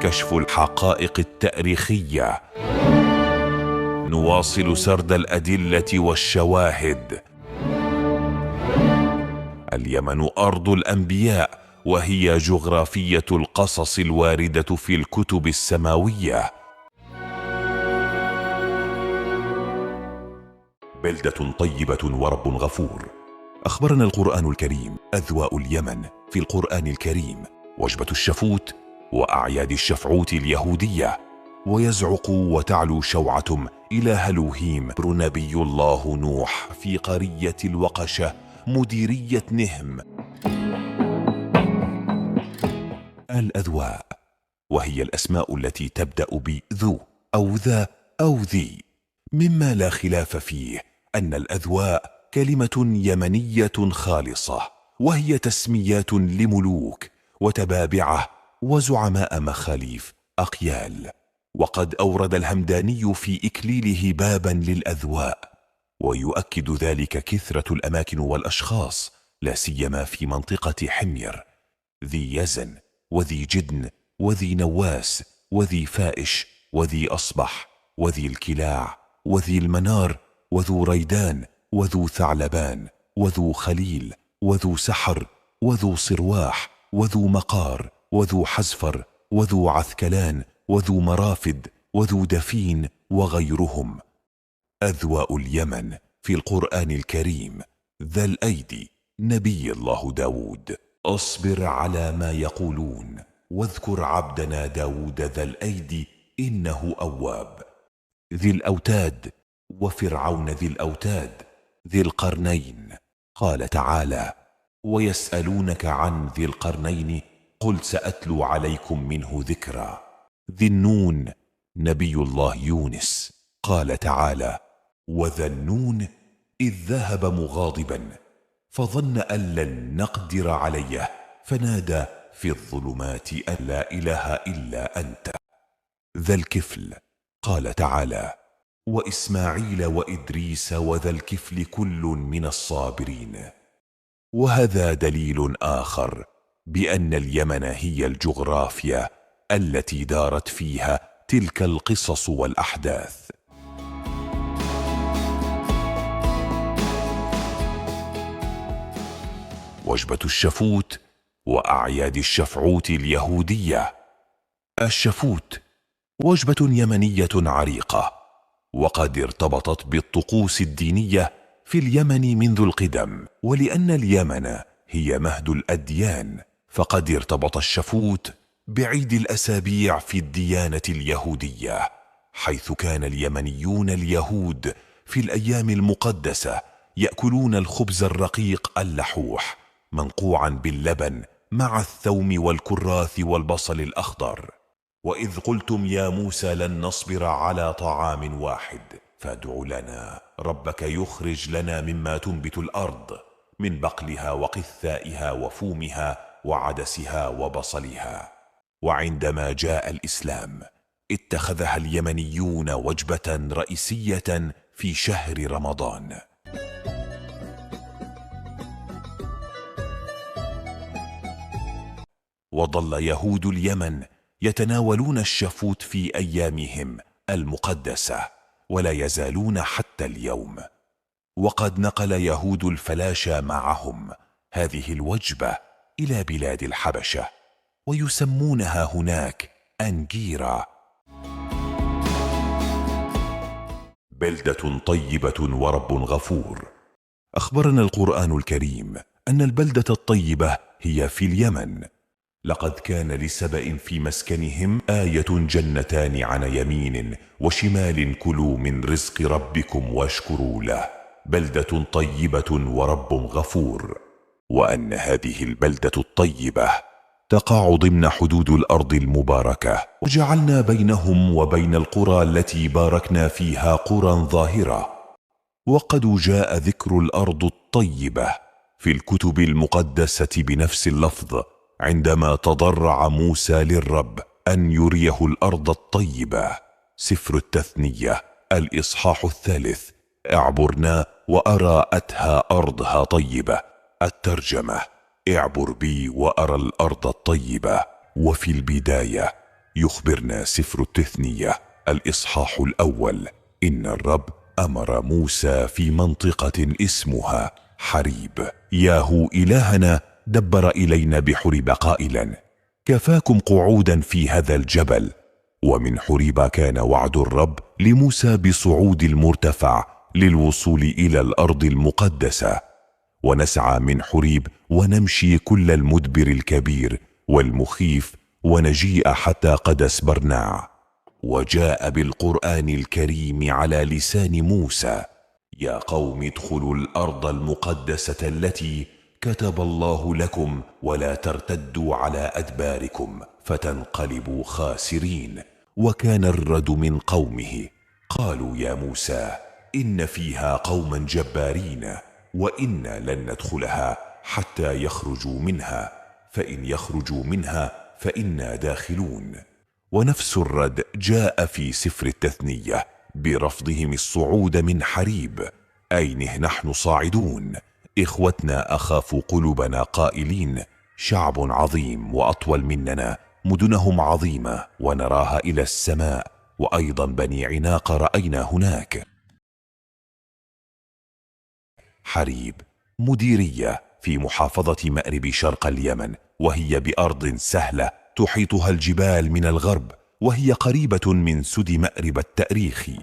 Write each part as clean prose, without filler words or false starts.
كشف الحقائق التاريخية. نواصل سرد الأدلة والشواهد. اليمن أرض الأنبياء، وهي جغرافية القصص الواردة في الكتب السماوية. بلدة طيبة ورب غفور. أخبرنا القرآن الكريم أذواء اليمن في القرآن الكريم: وجبة الشفوت وأعياد الشفعوت اليهودية. ويزعق وتعلو شوعة إلى هلوهيم نبي الله نوح في قرية الوقشة مديرية نهم. الأذواء وهي الأسماء التي تبدأ بذو أو ذا أو ذي، مما لا خلاف فيه أن الأذواء كلمة يمنية خالصة، وهي تسميات لملوك وتبابعة وزعماء مخاليف أقيال. وقد أورد الهمداني في إكليله بابا للأذواء، ويؤكد ذلك كثرة الأماكن والأشخاص، لا سيما في منطقة حمير، ذي يزن وذي جدن وذي نواس وذي فائش وذي أصبح وذي الكلاع وذي المنار وذو ريدان وذو ثعلبان وذو خليل وذو سحر وذو صرواح وذو مقار وذو حزفر وذو عثكلان وذو مرافد وذو دفين وغيرهم. أذواء اليمن في القرآن الكريم: ذا الأيدي نبي الله داود، اصبر على ما يقولون، واذكر عبدنا داود ذا الأيدي إنه أواب. ذي الأوتاد وفرعون ذي الأوتاد ذي القرنين. قال تعالى: ويسألونك عن ذي القرنين قل سأتلو عليكم منه ذكرا. ذي النون نبي الله يونس. قال تعالى: وذا النون إذ ذهب مغاضبا فظن أن لن نقدر عليه فنادى في الظلمات أن لا إله إلا أنت. ذا الكفل. قال تعالى: وإسماعيل وإدريس وذا الكفل كل من الصابرين. وهذا دليل آخر بأن اليمن هي الجغرافيا التي دارت فيها تلك القصص والأحداث. وجبة الشفوت وأعياد الشفعوت اليهودية. الشفوت وجبة يمنية عريقة، وقد ارتبطت بالطقوس الدينية في اليمن منذ القدم. ولأن اليمن هي مهد الأديان، فقد ارتبط الشفوت بعيد الأسابيع في الديانة اليهودية، حيث كان اليمنيون اليهود في الأيام المقدسة يأكلون الخبز الرقيق اللحوح منقوعا باللبن مع الثوم والكراث والبصل الأخضر. وإذ قلتم يا موسى لن نصبر على طعام واحد فادع لنا ربك يخرج لنا مما تنبت الأرض من بقلها وقثائها وفومها وعدسها وبصلها. وعندما جاء الإسلام اتخذها اليمنيون وجبة رئيسية في شهر رمضان. وظل يهود اليمن يتناولون الشفوت في أيامهم المقدسة، ولا يزالون حتى اليوم. وقد نقل يهود الفلاشة معهم هذه الوجبة إلى بلاد الحبشة، ويسمونها هناك أنجيرا. بلدة طيبة ورب غفور. أخبرنا القرآن الكريم أن البلدة الطيبة هي في اليمن. لقد كان لسبأ في مسكنهم آية جنتان عن يمين وشمال كلوا من رزق ربكم واشكروا له بلدة طيبة ورب غفور. وأن هذه البلدة الطيبة تقع ضمن حدود الأرض المباركة، وجعلنا بينهم وبين القرى التي باركنا فيها قرى ظاهرة. وقد جاء ذكر الأرض الطيبة في الكتب المقدسة بنفس اللفظ عندما تضرع موسى للرب أن يريه الأرض الطيبة. سفر التثنية الإصحاح 3. اعبرنا وأراءتها أرضها طيبة. الترجمة: اعبر بي وأرى الأرض الطيبة. وفي البداية يخبرنا سفر التثنية الإصحاح الأول إن الرب أمر موسى في منطقة اسمها حريب: ياهو إلهنا دبر إلينا بحريب قائلا: كفاكم قعودا في هذا الجبل. ومن حريب كان وعد الرب لموسى بصعود المرتفع للوصول إلى الأرض المقدسة. ونسعى من حريب ونمشي كل المدبر الكبير والمخيف ونجيء حتى قدس برناع. وجاء بالقرآن الكريم على لسان موسى: يا قوم ادخلوا الأرض المقدسة التي كتب الله لكم ولا ترتدوا على أدباركم فتنقلبوا خاسرين. وكان الرد من قومه قالوا: يا موسى إن فيها قوما جبارين وإنا لن ندخلها حتى يخرجوا منها، فإن يخرجوا منها فإنا داخلون. ونفس الرد جاء في سفر التثنية برفضهم الصعود من حريب: أينه نحن صاعدون؟ إخوتنا أخافوا قلوبنا قائلين: شعب عظيم وأطول مننا، مدنهم عظيمة ونراها إلى السماء، وأيضا بني عناق رأينا هناك. حريب مديرية في محافظة مأرب شرق اليمن، وهي بأرض سهلة تحيطها الجبال من الغرب، وهي قريبة من سد مأرب التاريخي.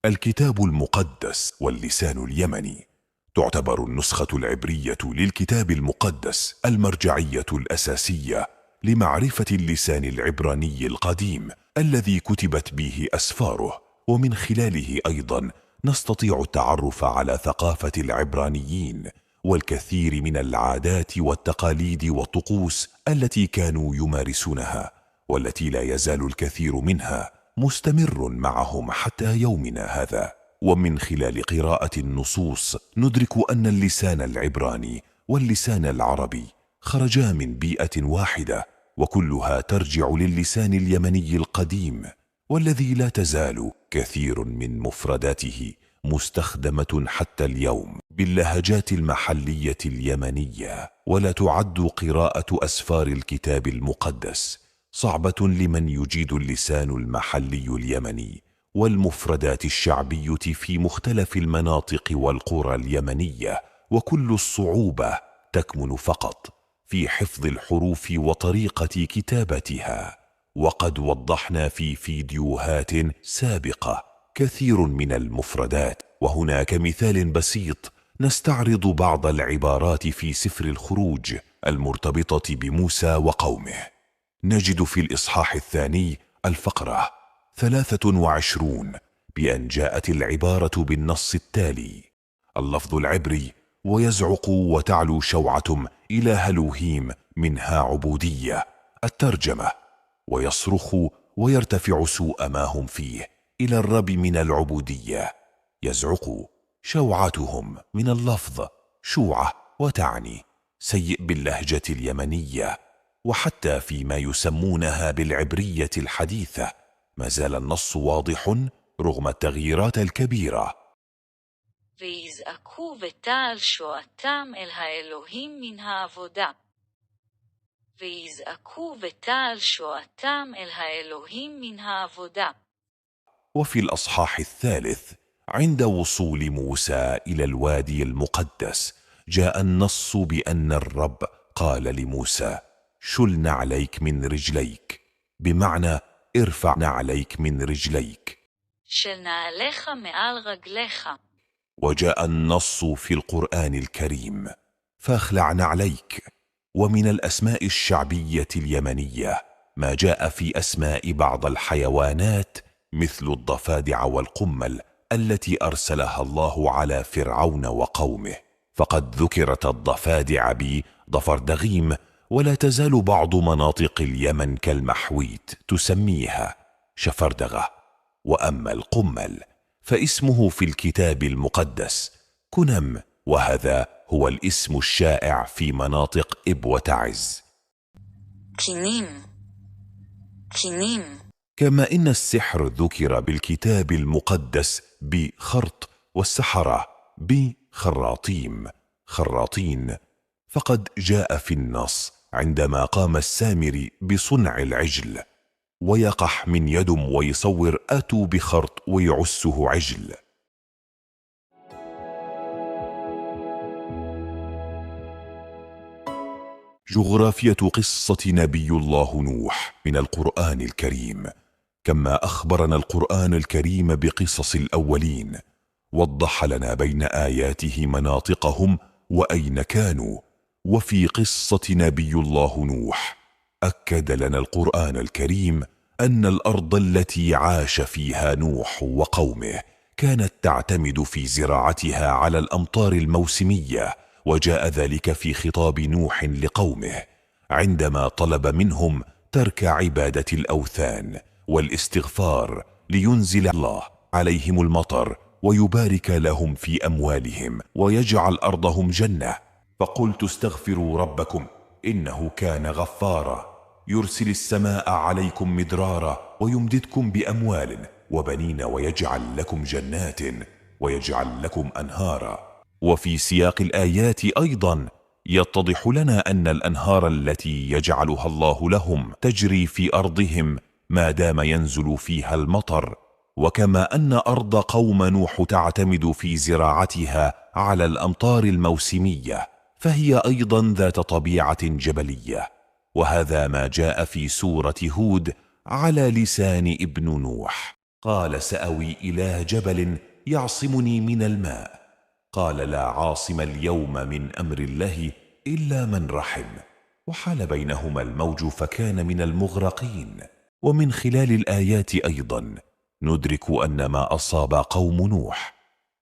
الكتاب المقدس واللسان اليمني تعتبر النسخة العبرية للكتاب المقدس المرجعية الأساسية لمعرفة اللسان العبراني القديم الذي كتبت به أسفاره، ومن خلاله أيضا نستطيع التعرف على ثقافة العبرانيين والكثير من العادات والتقاليد والطقوس التي كانوا يمارسونها، والتي لا يزال الكثير منها مستمر معهم حتى يومنا هذا. ومن خلال قراءة النصوص ندرك أن اللسان العبراني واللسان العربي خرجا من بيئة واحدة، وكلها ترجع للسان اليمني القديم، والذي لا تزال كثير من مفرداته مستخدمة حتى اليوم باللهجات المحلية اليمنية. ولا تعد قراءة أسفار الكتاب المقدس صعبة لمن يجيد اللسان المحلي اليمني والمفردات الشعبية في مختلف المناطق والقرى اليمنية، وكل الصعوبة تكمن فقط في حفظ الحروف وطريقة كتابتها. وقد وضحنا في فيديوهات سابقة كثير من المفردات، وهناك مثال بسيط نستعرض بعض العبارات في سفر الخروج المرتبطة بموسى وقومه. نجد في الإصحاح الثاني الفقرة 23 بأن جاءت العبارة بالنص التالي: اللفظ العبري: ويزعق وتعلو شوعة إلى هلوهيم منها عبودية. الترجمة: ويصرخ ويرتفع سوء ما هم فيه إلى الرب من العبودية. يزعق شوعتهم من اللفظ شوعة، وتعني سيء باللهجة اليمنية. وحتى فيما يسمونها بالعبرية الحديثة ما زال النص واضح رغم التغييرات الكبيرة. ויזעקו ותעל שואתם אל האלוהים מן העבודה. ויזעקו ותעל שואתם אל האלוהים מן העבודה. وفي الأصحاح الثالث عند وصول موسى إلى الوادي المقدس جاء النص بأن الرب قال لموسى: شل نعليك من رجليك، بمعنى ارفع نعليك من رجليك. של נעליך מעל רגליך. وجاء النص في القرآن الكريم: فاخلع نعليك. ومن الأسماء الشعبية اليمنية ما جاء في أسماء بعض الحيوانات مثل الضفادع والقمل التي أرسلها الله على فرعون وقومه، فقد ذكرت الضفادع بضفردغيم، ولا تزال بعض مناطق اليمن كالمحويت تسميها شفردغة. وأما القمل فاسمه في الكتاب المقدس كنم، وهذا هو الاسم الشائع في مناطق إب وتعز. كنيم. كما إن السحر ذكر بالكتاب المقدس بخرط، والسحرة بخراطيم خراطين. فقد جاء في النص عندما قام السامري بصنع العجل، ويقح من يدم ويصور أتوا بخرط ويعسه عجل. جغرافية قصة نبي الله نوح من القرآن الكريم. كما أخبرنا القرآن الكريم بقصص الأولين، وضح لنا بين آياته مناطقهم وأين كانوا. وفي قصة نبي الله نوح أكد لنا القرآن الكريم أن الأرض التي عاش فيها نوح وقومه كانت تعتمد في زراعتها على الأمطار الموسمية، وجاء ذلك في خطاب نوح لقومه عندما طلب منهم ترك عبادة الأوثان والاستغفار لينزل الله عليهم المطر ويبارك لهم في أموالهم ويجعل أرضهم جنة. فقلت استغفروا ربكم إنه كان غفارا يرسل السماء عليكم مدرارا ويمددكم بأموال وبنين ويجعل لكم جنات ويجعل لكم أنهارا. وفي سياق الآيات أيضا يتضح لنا أن الأنهار التي يجعلها الله لهم تجري في أرضهم ما دام ينزل فيها المطر. وكما أن أرض قوم نوح تعتمد في زراعتها على الأمطار الموسمية، فهي أيضا ذات طبيعة جبلية، وهذا ما جاء في سورة هود على لسان ابن نوح. قال سأوي إلى جبل يعصمني من الماء، قال لا عاصم اليوم من أمر الله إلا من رحم، وحال بينهما الموج فكان من المغرقين. ومن خلال الآيات أيضا ندرك أن ما أصاب قوم نوح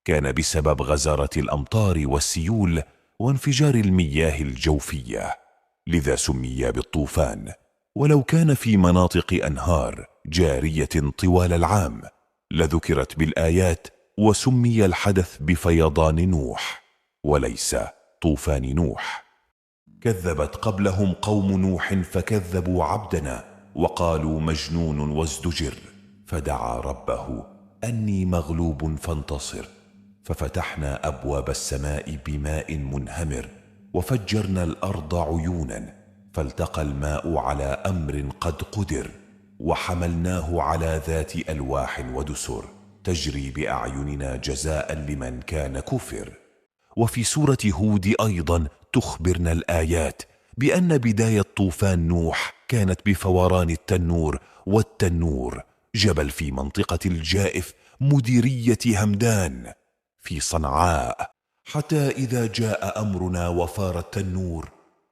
كان بسبب غزارة الأمطار والسيول وانفجار المياه الجوفية، لذا سمي بالطوفان. ولو كان في مناطق أنهار جارية طوال العام لذكرت بالآيات وسمي الحدث بفيضان نوح وليس طوفان نوح. كذبت قبلهم قوم نوح فكذبوا عبدنا وقالوا مجنون وازدجر، فدعا ربه أني مغلوب فانتصر، ففتحنا أبواب السماء بماء منهمر وفجرنا الأرض عيونا فالتقى الماء على أمر قد قدر، وحملناه على ذات ألواح ودسر تجري بأعيننا جزاء لمن كان كفر. وفي سورة هود أيضا تخبرنا الآيات بأن بداية طوفان نوح كانت بفوران التنور، والتنور جبل في منطقة الجائف مديرية همدان في صنعاء، حتى إذا جاء أمرنا وفار التنور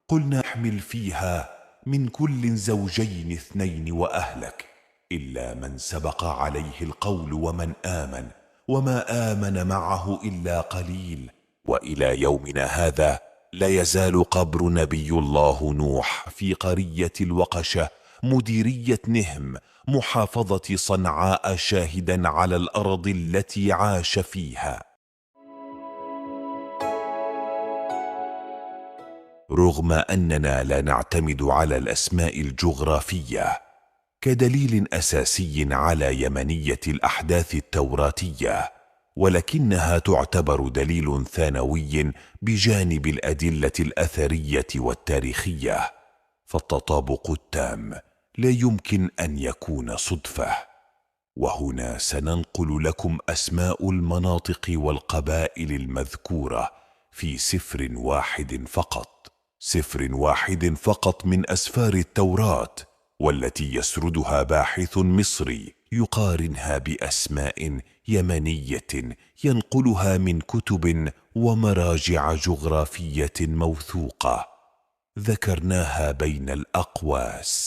قلنا احمل فيها من كل زوجين اثنين وأهلك إلا من سبق عليه القول ومن آمن وما آمن معه إلا قليل. وإلى يومنا هذا لا يزال قبر نبي الله نوح في قرية الوقشة مديرية نهم محافظة صنعاء شاهدا على الأرض التي عاش فيها. رغم أننا لا نعتمد على الأسماء الجغرافية كدليل أساسي على يمنية الأحداث التوراتية، ولكنها تعتبر دليل ثانوي بجانب الأدلة الأثرية والتاريخية، فالتطابق التام لا يمكن أن يكون صدفة. وهنا سننقل لكم أسماء المناطق والقبائل المذكورة في سفر واحد فقط من أسفار التوراة، والتي يسردها باحث مصري يقارنها بأسماء يمنية ينقلها من كتب ومراجع جغرافية موثوقة ذكرناها بين الأقواس.